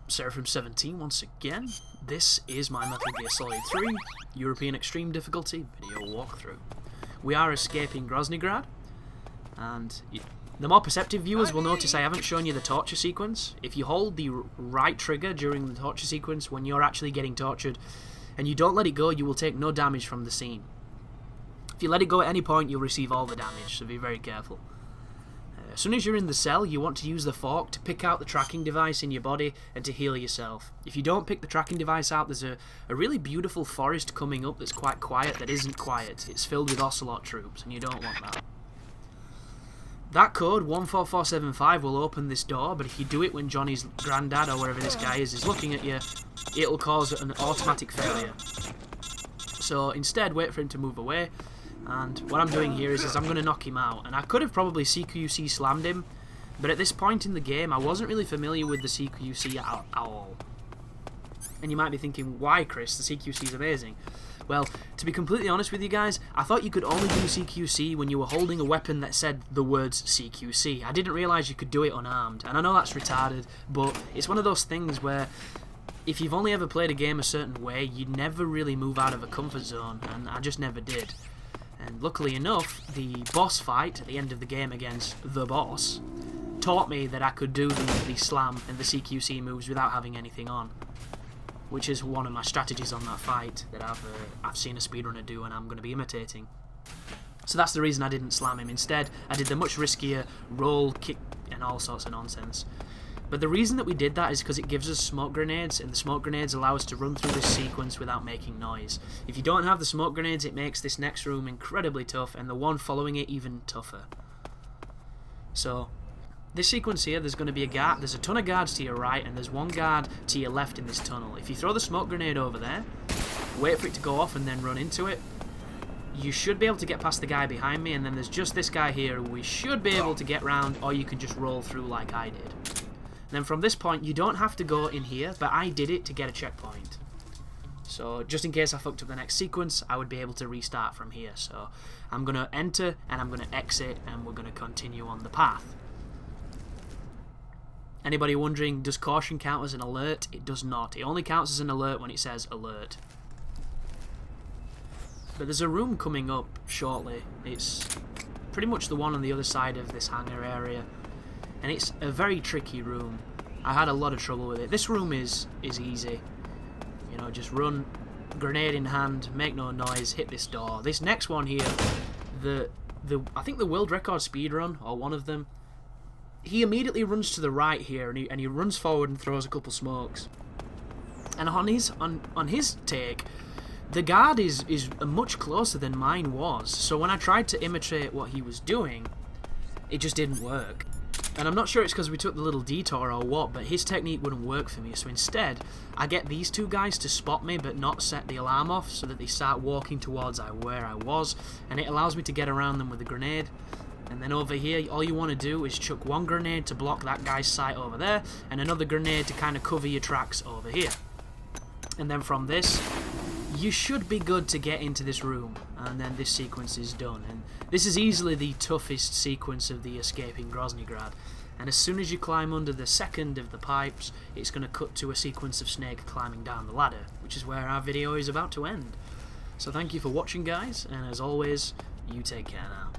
Seraphim17 once again. This is my Metal Gear Solid 3 European Extreme Difficulty video walkthrough. We are escaping Groznyj Grad, and the more perceptive viewers will notice I haven't shown you the torture sequence. If you hold the right trigger during the torture sequence when you're actually getting tortured, and you don't let it go, you will take no damage from the scene. If you let it go at any point, you'll receive all the damage, so be very careful. As soon as you're in the cell, you want to use the fork to pick out the tracking device in your body and to heal yourself. If you don't pick the tracking device out, there's a really beautiful forest coming up that's quite quiet that isn't quiet. It's filled with Ocelot troops, and you don't want that. That code, 14475, will open this door, but if you do it when Johnny's granddad, or wherever this guy is looking at you, it'll cause an automatic failure. So instead, wait for him to move away. And what I'm doing here is I'm going to knock him out. And I could have probably CQC slammed him, but at this point in the game I wasn't really familiar with the CQC at all. And you might be thinking, why, Chris? The CQC is amazing. Well, to be completely honest with you guys, I thought you could only do CQC when you were holding a weapon that said the words CQC. I didn't realise you could do it unarmed, and I know that's retarded, but it's one of those things where if you've only ever played a game a certain way, you never really move out of a comfort zone, and I just never did. And luckily enough, the boss fight at the end of the game against the boss taught me that I could do the slam and the CQC moves without having anything on, which is one of my strategies on that fight that I've seen a speedrunner do and I'm going to be imitating. So that's the reason I didn't slam him. Instead, I did the much riskier roll, kick, and all sorts of nonsense. But the reason that we did that is because it gives us smoke grenades, and the smoke grenades allow us to run through this sequence without making noise. If you don't have the smoke grenades, it makes this next room incredibly tough, and the one following it even tougher. So, this sequence here, there's going to be a guard. There's a ton of guards to your right, and there's one guard to your left in this tunnel. If you throw the smoke grenade over there, wait for it to go off, and then run into it, you should be able to get past the guy behind me, and then there's just this guy here who we should be able to get round, or you can just roll through like I did. Then from this point, you don't have to go in here, but I did it to get a checkpoint. So just in case I fucked up the next sequence, I would be able to restart from here. So I'm going to enter, and I'm going to exit, and we're going to continue on the path. Anybody wondering, does caution count as an alert? It does not. It only counts as an alert when it says alert. But there's a room coming up shortly. It's pretty much the one on the other side of this hangar area. And it's a very tricky room. I had a lot of trouble with it. This room is easy. You know, just run, grenade in hand, make no noise, hit this door. This next one here, I think the world record speedrun, or one of them, he immediately runs to the right here, and he runs forward and throws a couple smokes. And on his take, the guard is much closer than mine was. So when I tried to imitate what he was doing, it just didn't work. And I'm not sure it's because we took the little detour or what, but his technique wouldn't work for me. So instead, I get these two guys to spot me but not set the alarm off so that they start walking towards where I was. And it allows me to get around them with a grenade. And then over here, all you want to do is chuck one grenade to block that guy's sight over there, and another grenade to kind of cover your tracks over here. And then from this, you should be good to get into this room, and then this sequence is done. And this is easily the toughest sequence of the escaping Groznyj Grad. And as soon as you climb under the second of the pipes, it's going to cut to a sequence of Snake climbing down the ladder, which is where our video is about to end. So thank you for watching, guys, and as always, you take care now.